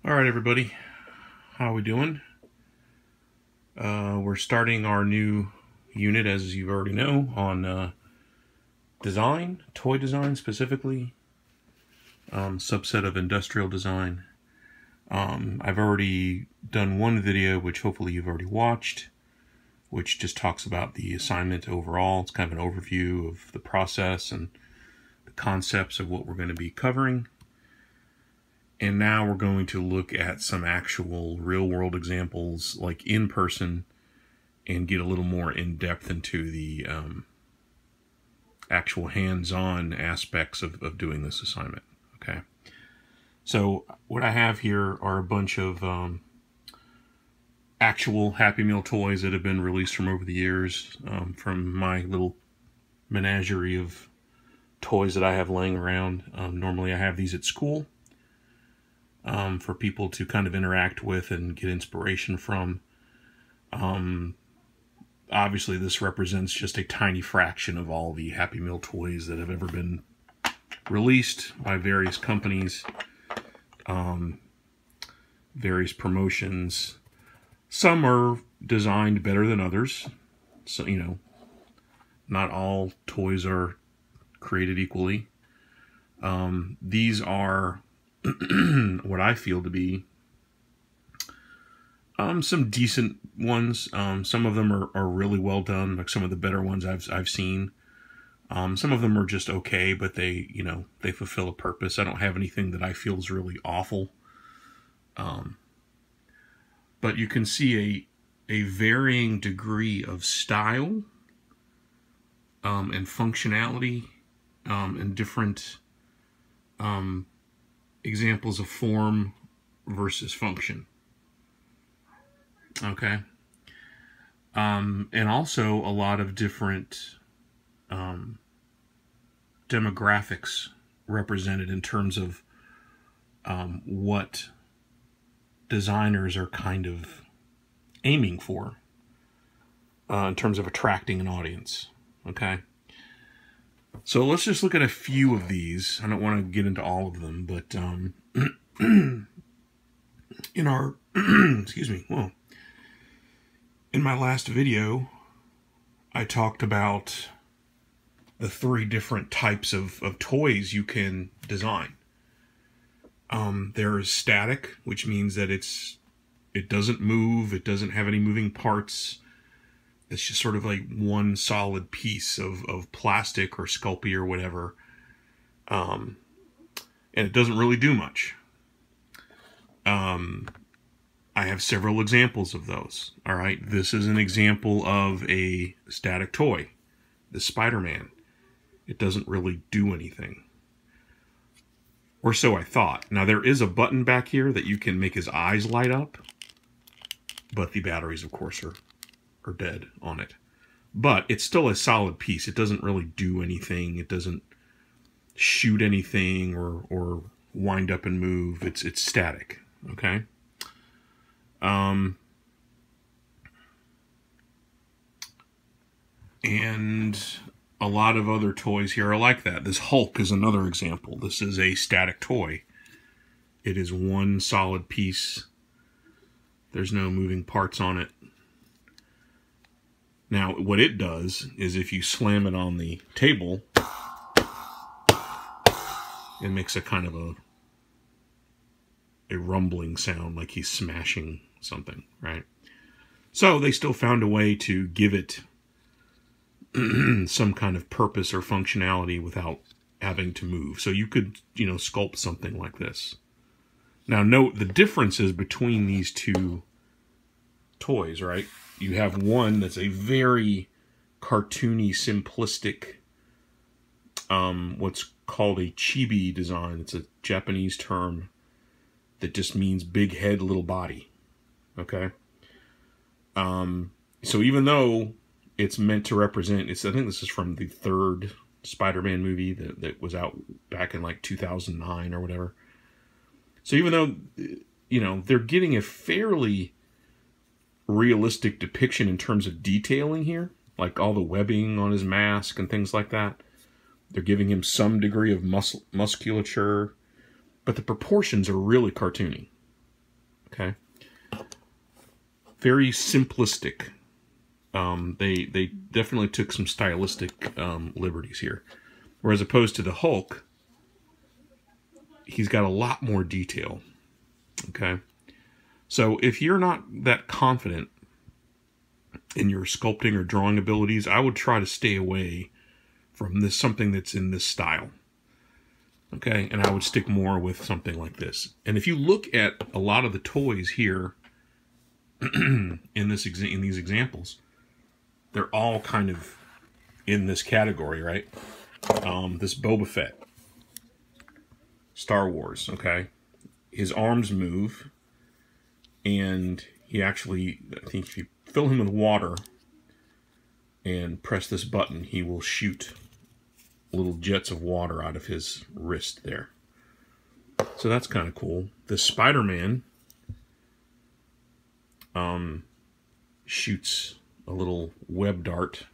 All right, everybody, how we doing? We're starting our new unit, as you already know, on design, toy design specifically, subset of industrial design. I've already done one video, which hopefully you've already watched, which just talks about the assignment overall. It's kind of an overview of the process and the concepts of what we're going to be covering. And now we're going to look at some actual real-world examples, like in person, and get a little more in-depth into the actual hands-on aspects of doing this assignment. Okay. So what I have here are a bunch of actual Happy Meal toys that have been released from over the years, from my little menagerie of toys that I have laying around. Normally I have these at school. For people to kind of interact with and get inspiration from. Obviously, this represents just a tiny fraction of all the Happy Meal toys that have ever been released by various companies, various promotions. Some are designed better than others, so, you know, not all toys are created equally. These are what I feel to be some decent ones. Some of them are really well done, like some of the better ones I've seen. Some of them are just okay, but they fulfill a purpose. I don't have anything that I feel is really awful. But you can see a varying degree of style and functionality and different examples of form versus function. Okay. And also a lot of different demographics represented in terms of what designers are kind of aiming for in terms of attracting an audience. Okay. So let's just look at a few of these. I don't want to get into all of them, but in our, excuse me, whoa. In my last video, I talked about the 3 different types of toys you can design. There is static, which means that it doesn't move, it doesn't have any moving parts. It's just sort of like one solid piece of plastic or Sculpey or whatever. And it doesn't really do much. I have several examples of those. All right, this is an example of a static toy, the Spider-Man. It doesn't really do anything. Or so I thought. Now there is a button back here that you can make his eyes light up, but the batteries, of course, are dead on it. But it's still a solid piece. It doesn't really do anything. It doesn't shoot anything or wind up and move. It's static, okay? And a lot of other toys here are like that. This Hulk is another example. This is a static toy. It is one solid piece. There's no moving parts on it. Now, what it does is if you slam it on the table, it makes a kind of a rumbling sound, like he's smashing something, right? So they still found a way to give it some kind of purpose or functionality without having to move. So you could, sculpt something like this. Now, note the differences between these two toys, right? You have one that's a very cartoony, simplistic, what's called a chibi design. It's a Japanese term that just means big head, little body. Okay? So even though it's meant to represent, I think this is from the 3rd Spider-Man movie that was out back in like 2009 or whatever. So even though, they're getting a fairly realistic depiction in terms of detailing here, like all the webbing on his mask and things like that, they're giving him some degree of musculature, but the proportions are really cartoony. Okay. Very simplistic. They definitely took some stylistic liberties here. Whereas opposed to the Hulk, he's got a lot more detail. Okay. So if you're not that confident in your sculpting or drawing abilities, I would try to stay away from something that's in this style. Okay, and I would stick more with something like this. And if you look at a lot of the toys here in these examples, they're all kind of in this category, right? This Boba Fett, Star Wars, okay? His arms move, and he actually, I think if you fill him with water and press this button, he will shoot little jets of water out of his wrist there. So that's kind of cool. The Spider-Man shoots a little web dart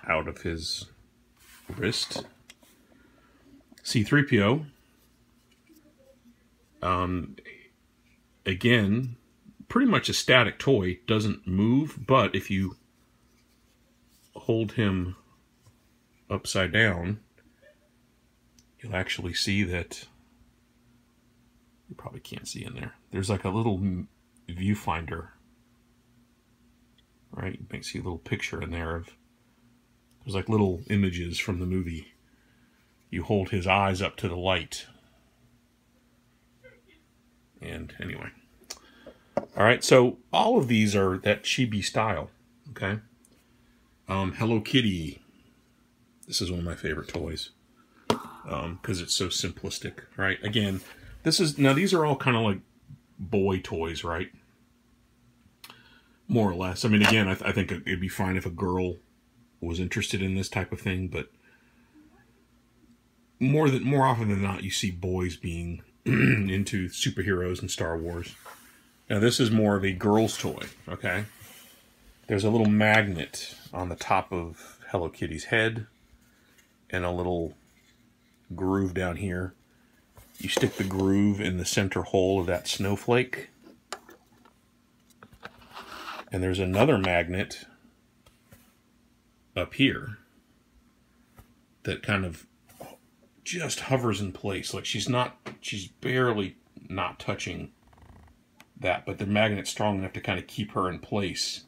out of his wrist. C-3PO, again, pretty much a static toy, doesn't move, but if you hold him upside down, you'll actually see that, you probably can't see in there, there's like a little viewfinder, right? You might see a little picture in there of, there's like little images from the movie. You hold his eyes up to the light. And anyway. Alright, so all of these are that chibi style. Okay. Hello Kitty. This is one of my favorite toys. Because it's so simplistic, right? Again, these are all kind of like boy toys, right? More or less. I mean, again, I think it'd be fine if a girl was interested in this type of thing, but more often than not, you see boys being into superheroes and Star Wars. Now, this is more of a girl's toy, okay? There's a little magnet on the top of Hello Kitty's head and a little groove down here. You stick the groove in the center hole of that snowflake. And there's another magnet up here that kind of just hovers in place. Like she's barely not touching that, but the magnet's strong enough to kind of keep her in place.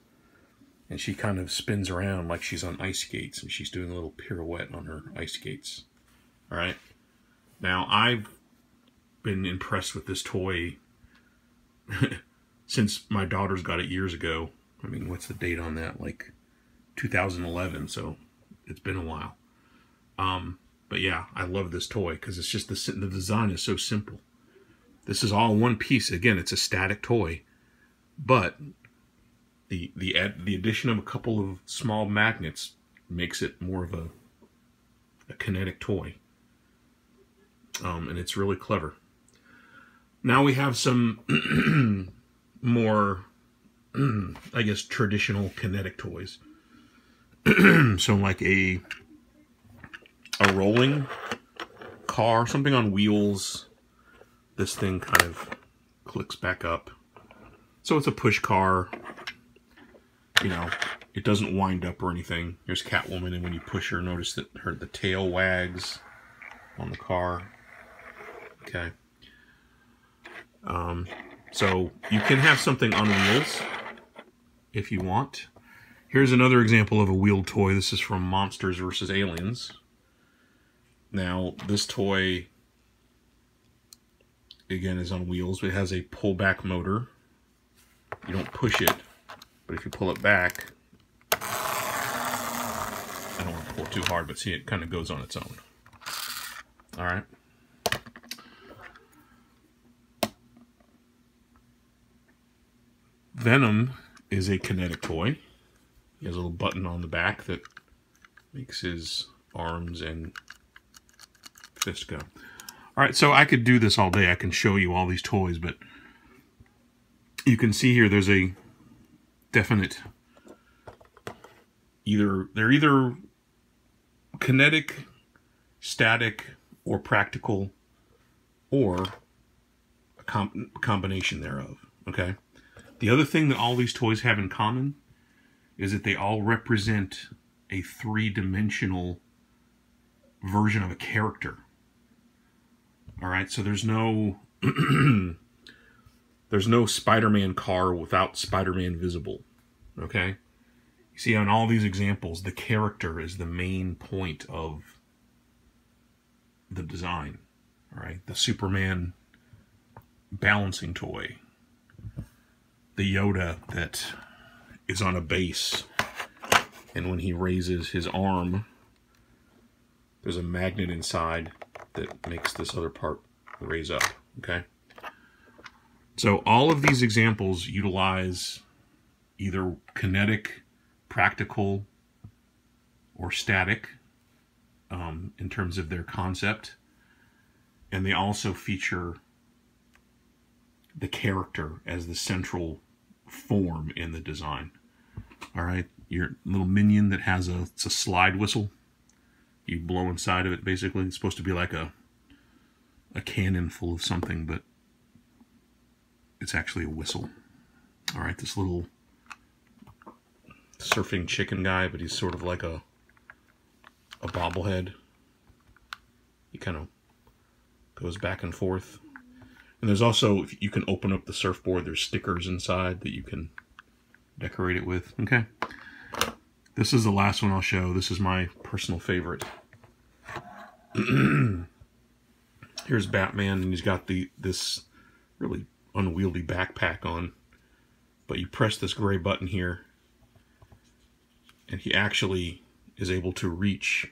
And she kind of spins around like she's on ice skates, and she's doing a little pirouette on her ice skates. All right. Now, I've been impressed with this toy since my daughters got it years ago. I mean, what's the date on that? Like 2011, so it's been a while. But yeah, I love this toy because it's just the design is so simple. This is all one piece. Again, it's a static toy, but the addition of a couple of small magnets makes it more of a kinetic toy. And it's really clever. Now we have some more, I guess, traditional kinetic toys. So like a rolling car, something on wheels. This thing kind of clicks back up. So it's a push car. You know, it doesn't wind up or anything. Here's Catwoman, and when you push her, notice that the tail wags on the car. Okay. So you can have something on wheels if you want. Here's another example of a wheeled toy. This is from Monsters vs. Aliens. Now, this toy, again, is on wheels. It has a pullback motor. You don't push it, but if you pull it back, I don't want to pull it too hard, but see, it kind of goes on its own. All right. Venom is a kinetic toy. He has a little button on the back that makes his arms and fist go. All right, so I could do this all day. I can show you all these toys, but you can see here there's a definite they're either kinetic, static, or practical, or a combination thereof. Okay. The other thing that all these toys have in common is that they all represent a three-dimensional version of a character. All right, so there's no there's no Spider-Man car without Spider-Man visible. Okay, you see on all these examples, the character is the main point of the design. All right, the Superman balancing toy, the Yoda that is on a base, and when he raises his arm, there's a magnet inside that makes this other part raise up. Okay, so all of these examples utilize either kinetic, practical, or static in terms of their concept, and they also feature the character as the central form in the design. All right, your little minion that has it's a slide whistle. You blow inside of it, basically. It's supposed to be like a cannon full of something, but it's actually a whistle. All right, this little surfing chicken guy, but he's sort of like a bobblehead. He kind of goes back and forth. And there's also, if you can open up the surfboard, there's stickers inside that you can decorate it with. Okay. This is the last one I'll show. This is my personal favorite. Here's Batman, and he's got this really unwieldy backpack on. But you press this gray button here, and he actually is able to reach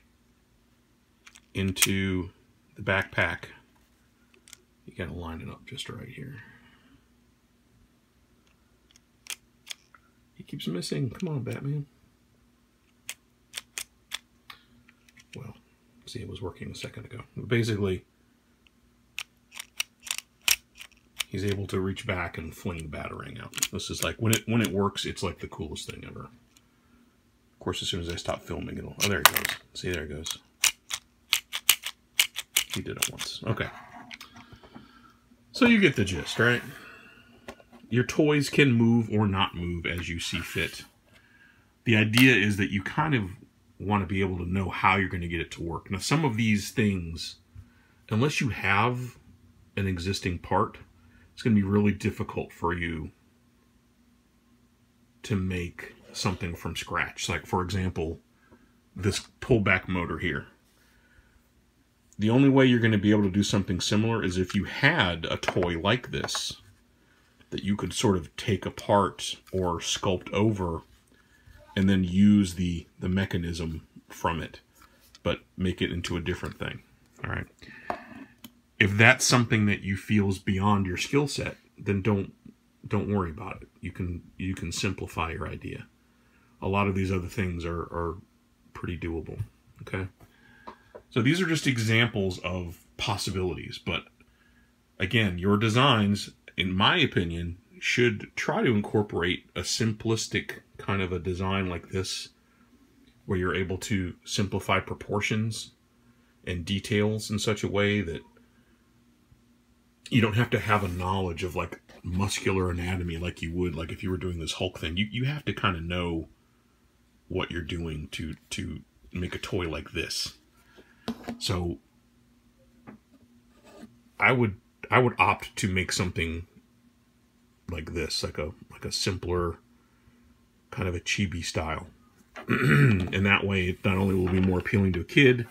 into the backpack. You gotta line it up just right here. He keeps missing. Come on, Batman. Well, see, it was working a second ago. Basically, he's able to reach back and fling the Batarang out. This is like, when it works, it's like the coolest thing ever. Of course, as soon as I stop filming, it'll... Oh, there it goes. See, there it goes. He did it once. Okay. So you get the gist, right? Your toys can move or not move as you see fit. The idea is that you kind of want to be able to know how you're going to get it to work. Now, some of these things, unless you have an existing part, it's going to be really difficult for you to make something from scratch. Like, for example, this pullback motor here. The only way you're going to be able to do something similar is if you had a toy like this that you could sort of take apart or sculpt over and then use the mechanism from it, but make it into a different thing. All right. If that's something that you feel is beyond your skill set, then don't worry about it. You can simplify your idea. A lot of these other things are pretty doable. Okay. So these are just examples of possibilities, but again, your designs, in my opinion, should try to incorporate a simplistic kind of a design like this, where you're able to simplify proportions and details in such a way that you don't have to have a knowledge of like muscular anatomy like you would like if you were doing this Hulk thing. You have to kind of know what you're doing to make a toy like this. So I would opt to make something like this, like a simpler kind of a chibi style. And that way it not only will be more appealing to a kid,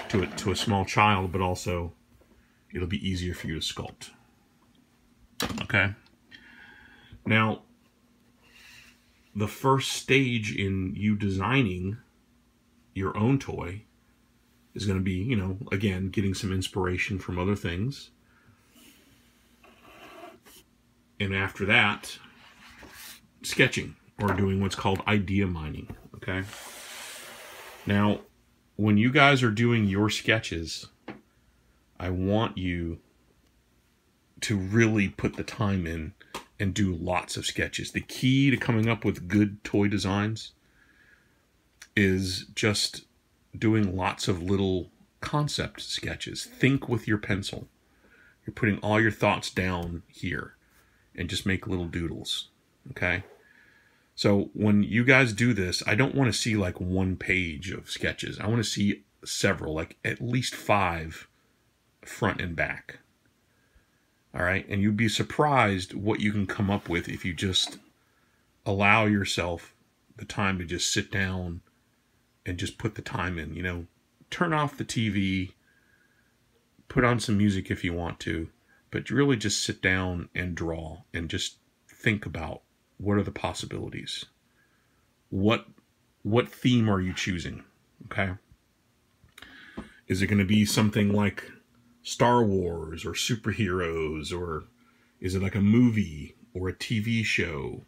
to a small child, but also it'll be easier for you to sculpt. Okay. Now, the first stage in you designing your own toy is going to be, you know, again, getting some inspiration from other things. And after that, sketching, or doing what's called idea mining, okay? Now, when you guys are doing your sketches, I want you to really put the time in and do lots of sketches. The key to coming up with good toy designs is just doing lots of little concept sketches. Think with your pencil. You're putting all your thoughts down here and just make little doodles, okay? So when you guys do this, I don't want to see like one page of sketches. I want to see several, like at least 5 front and back. All right, and you'd be surprised what you can come up with if you just allow yourself the time to just sit down and just put the time in. You know, turn off the TV, put on some music if you want to, but really just sit down and draw and just think about what are the possibilities. What theme are you choosing? Okay, is it going to be something like Star Wars or superheroes, or is it like a movie or a TV show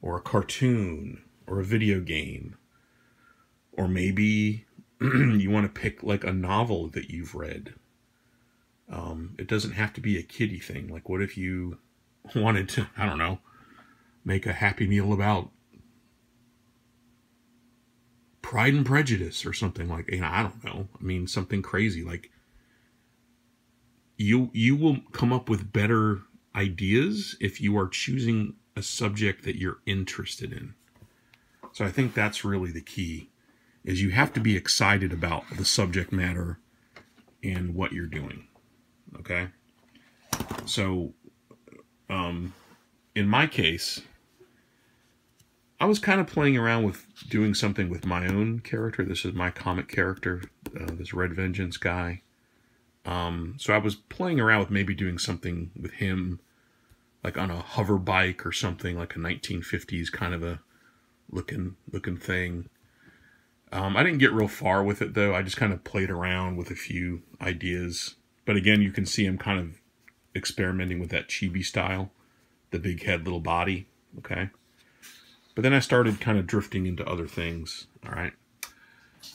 or a cartoon or a video game? Or maybe you want to pick like a novel that you've read. It doesn't have to be a kiddie thing. Like what if you wanted to, I don't know, make a Happy Meal about Pride and Prejudice or something like, you know, I don't know. I mean, something crazy. Like you will come up with better ideas if you are choosing a subject that you're interested in. So I think that's really the key, is you have to be excited about the subject matter and what you're doing. Okay? So, in my case, I was kind of playing around with doing something with my own character. This is my comic character, this Red Vengeance guy. So I was playing around with maybe doing something with him, like on a hover bike or something, like a 1950s kind of a looking thing. I didn't get real far with it, though. I just kind of played around with a few ideas. But again, you can see I'm kind of experimenting with that chibi style, the big head, little body, okay? But then I started kind of drifting into other things, all right?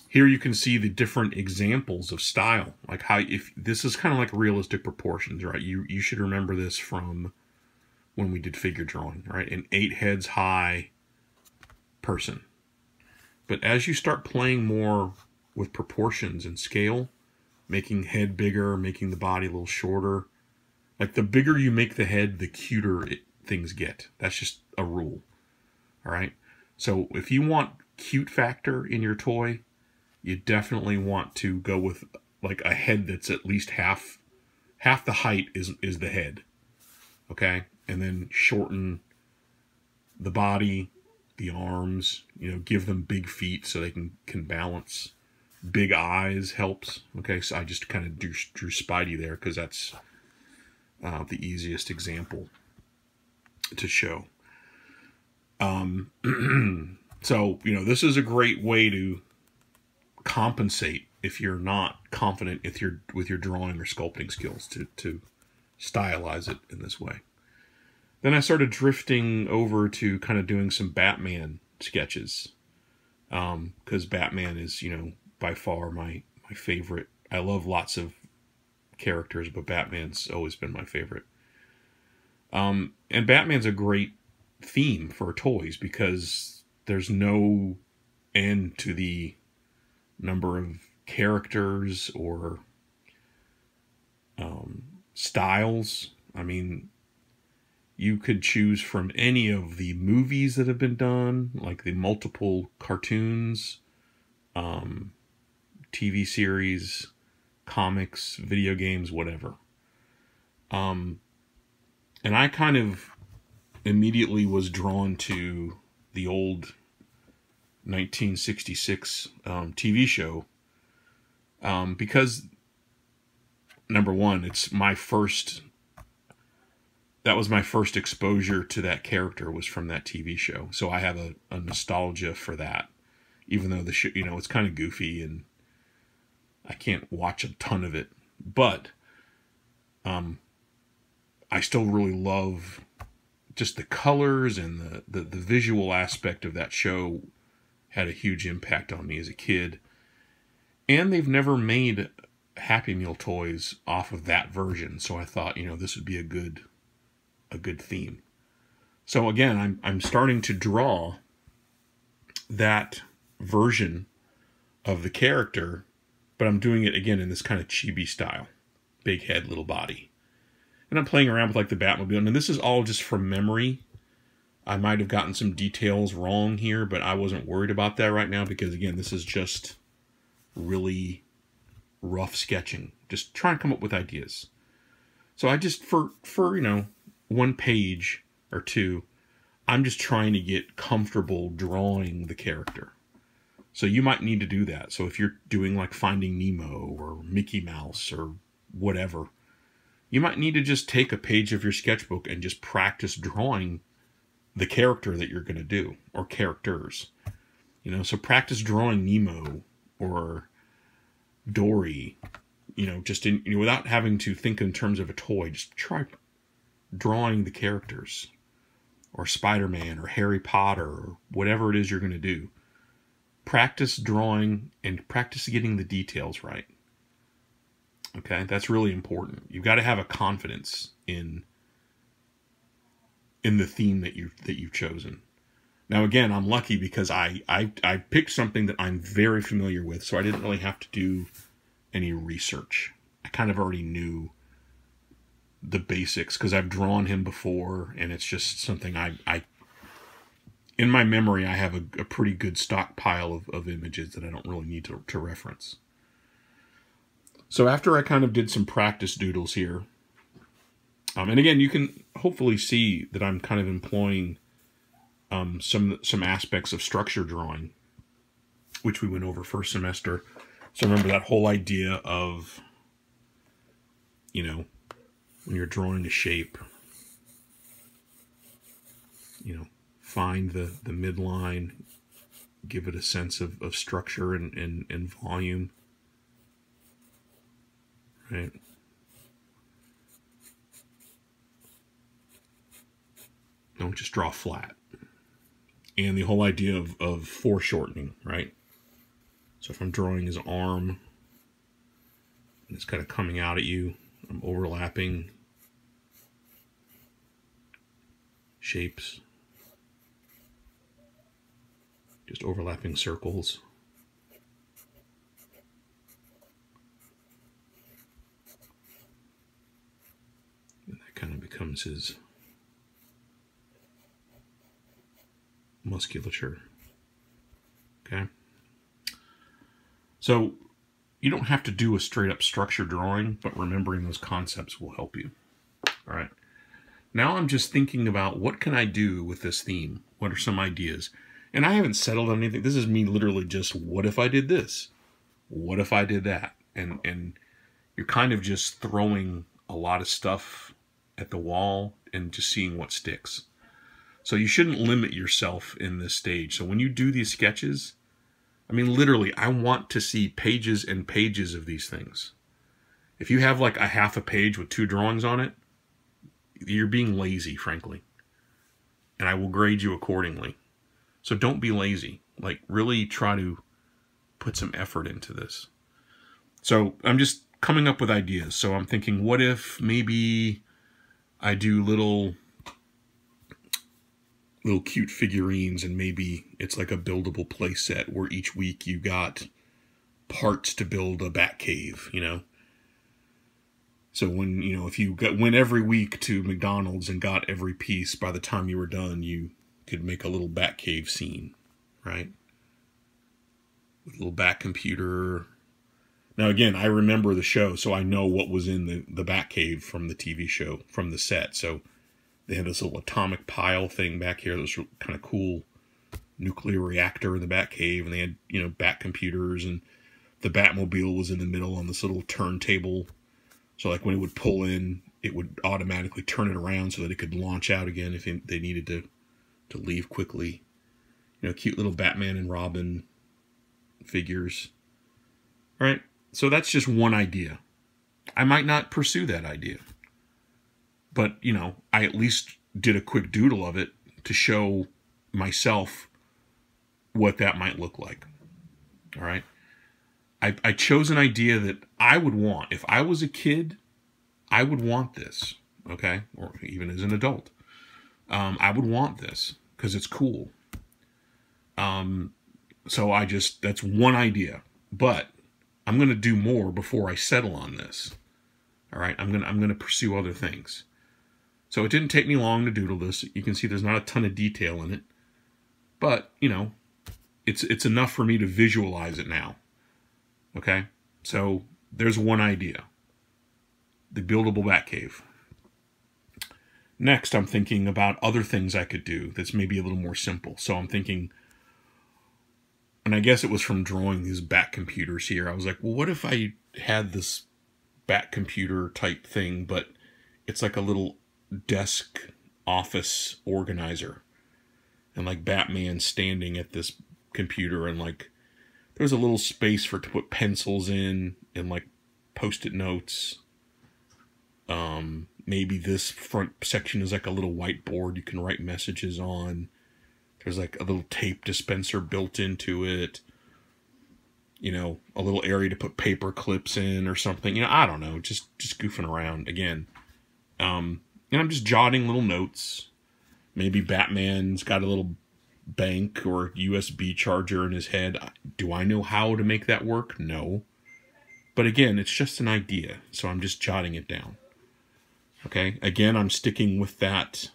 Here you can see the different examples of style, like how, if this is kind of like realistic proportions, right? You should remember this from when we did figure drawing, right? An 8 heads high person. But as you start playing more with proportions and scale, making head bigger, making the body a little shorter, like the bigger you make the head, the cuter things get. That's just a rule, all right? So if you want cute factor in your toy, you definitely want to go with like a head that's at least half the height is the head, okay? And then shorten the body, the arms, you know, give them big feet so they can balance. Big eyes helps, okay? So I just kind of drew Spidey there because that's the easiest example to show. So, you know, this is a great way to compensate if you're not confident with your drawing or sculpting skills, to stylize it in this way. Then I started drifting over to kind of doing some Batman sketches, because Batman is, you know, by far my favorite. I love lots of characters, but Batman's always been my favorite. And Batman's a great theme for toys because there's no end to the number of characters or styles. I mean, you could choose from any of the movies that have been done, like the multiple cartoons, TV series, comics, video games, whatever. And I kind of immediately was drawn to the old 1966 TV show because, number one, that was my first exposure to that character, was from that TV show. So I have a nostalgia for that, even though the show, you know, it's kind of goofy and I can't watch a ton of it, but I still really love just the colors, and the visual aspect of that show had a huge impact on me as a kid. And they've never made Happy Meal toys off of that version, so I thought, you know, this would be a good theme. So again, I'm starting to draw that version of the character, but I'm doing it again in this kind of chibi style. Big head, little body. And I'm playing around with like the Batmobile. And this is all just from memory. I might have gotten some details wrong here, but I wasn't worried about that right now because, again, this is just really rough sketching. Just trying to come up with ideas. So I just, for you know, 1 page or 2, I'm just trying to get comfortable drawing the character. So you might need to do that. So if you're doing like Finding Nemo or Mickey Mouse or whatever, you might need to just take a page of your sketchbook and just practice drawing the character that you're going to do, or characters. You know, so practice drawing Nemo or Dory, you know, just in, you know, without having to think in terms of a toy. Just try drawing the characters, or Spider-Man or Harry Potter or whatever it is you're going to do. Practice drawing and practice getting the details right. Okay, that's really important. You've got to have a confidence in the theme that you've chosen. Now, again, I'm lucky because I picked something that I'm very familiar with, so I didn't really have to do any research. I kind of already knew the basics because I've drawn him before, and it's just something I in my memory, I have a pretty good stockpile of images that I don't really need to reference. So after I kind of did some practice doodles here, and again, you can hopefully see that I'm kind of employing some aspects of structure drawing, which we went over first semester. So remember that whole idea of, you know, when you're drawing a shape, you know, find the midline, give it a sense of structure and volume, right? Don't just draw flat. And the whole idea of foreshortening, right? So if I'm drawing his arm, and it's kind of coming out at you, I'm overlapping shapes. Just overlapping circles. And that kind of becomes his musculature. Okay? So you don't have to do a straight up structure drawing, but remembering those concepts will help you. All right. Now I'm just thinking about what can I do with this theme? What are some ideas? And I haven't settled on anything. This is me literally just, what if I did this? What if I did that? And you're kind of just throwing a lot of stuff at the wall and just seeing what sticks. So you shouldn't limit yourself in this stage. So when you do these sketches, I mean, literally, I want to see pages and pages of these things. If you have like a half a page with 2 drawings on it, you're being lazy, frankly. And I will grade you accordingly. So don't be lazy. Like, really try to put some effort into this. So I'm just coming up with ideas. So I'm thinking, what if maybe I do little cute figurines, and maybe it's like a buildable play set where each week you got parts to build a bat cave, you know? So when, you know, if you went every week to McDonald's and got every piece, by the time you were done, you could make a little bat cave scene, right? With a little bat computer. Now, again, I remember the show, so I know what was in the bat cave from the TV show, from the set. So they had this little atomic pile thing back here that was kind of cool. Nuclear reactor in the bat cave, and they had, you know, bat computers, and the Batmobile was in the middle on this little turntable. So like when it would pull in, it would automatically turn it around so that it could launch out again if they needed to leave quickly. You know, cute little Batman and Robin figures. All right, so that's just one idea. I might not pursue that idea. But, you know, I at least did a quick doodle of it to show myself what that might look like. All right? I chose an idea that I would want. If I was a kid, I would want this, okay? Or even as an adult. I would want this because it's cool. So that's one idea. But I'm going to do more before I settle on this. All right, I'm gonna pursue other things. So it didn't take me long to doodle this. You can see there's not a ton of detail in it, but you know, it's enough for me to visualize it now. Okay, so there's one idea: the buildable Batcave. Next, I'm thinking about other things I could do that's maybe a little more simple. So I'm thinking, and I guess it was from drawing these bat computers here. I was like, well, what if I had this bat computer type thing, but it's like a little desk office organizer, and like Batman standing at this computer, and like there's a little space for to put pencils in and like post-it notes. Maybe this front section is like a little whiteboard you can write messages on. There's like a little tape dispenser built into it. You know, a little area to put paper clips in or something. You know, I don't know, just goofing around again. And I'm just jotting little notes. Maybe Batman's got a little bank or USB charger in his head. Do I know how to make that work? No. But again, it's just an idea, so I'm just jotting it down. Okay, again, I'm sticking with that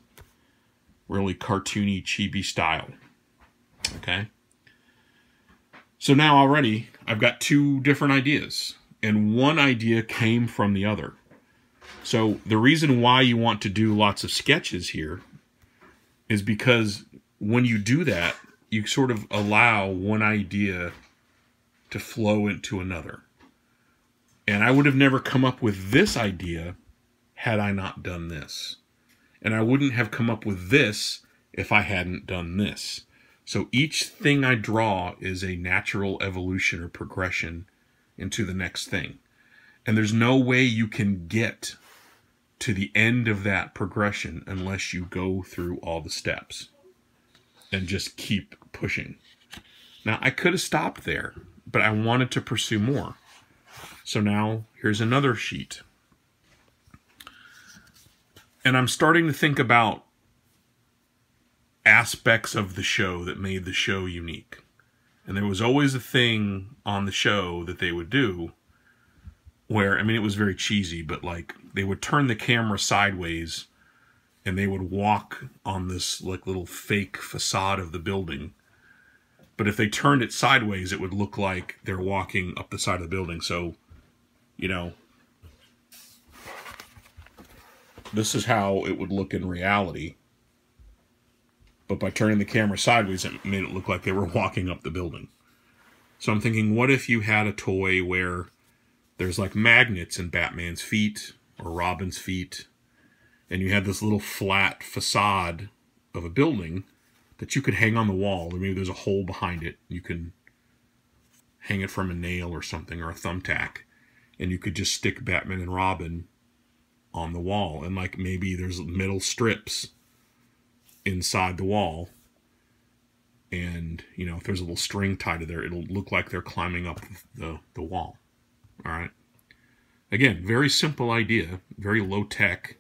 really cartoony, chibi style. Okay. So now already, I've got two different ideas, and one idea came from the other. So the reason why you want to do lots of sketches here is because when you do that, you sort of allow one idea to flow into another. And I would have never come up with this idea had I not done this. And I wouldn't have come up with this if I hadn't done this. So each thing I draw is a natural evolution or progression into the next thing. And there's no way you can get to the end of that progression unless you go through all the steps and just keep pushing. Now, I could have stopped there, but I wanted to pursue more. So now here's another sheet. And I'm starting to think about aspects of the show that made the show unique. And there was always a thing on the show that they would do where, I mean, it was very cheesy, but like they would turn the camera sideways and they would walk on this like little fake facade of the building. But if they turned it sideways, it would look like they're walking up the side of the building. So, you know, this is how it would look in reality. But by turning the camera sideways, it made it look like they were walking up the building. So I'm thinking, what if you had a toy where there's like magnets in Batman's feet or Robin's feet, and you had this little flat facade of a building that you could hang on the wall, or maybe there's a hole behind it. You can hang it from a nail or something, or a thumbtack, and you could just stick Batman and Robin on the wall, and like maybe there's metal strips inside the wall, and you know, if there's a little string tied to there, it'll look like they're climbing up the wall. All right, again, very simple idea, very low tech,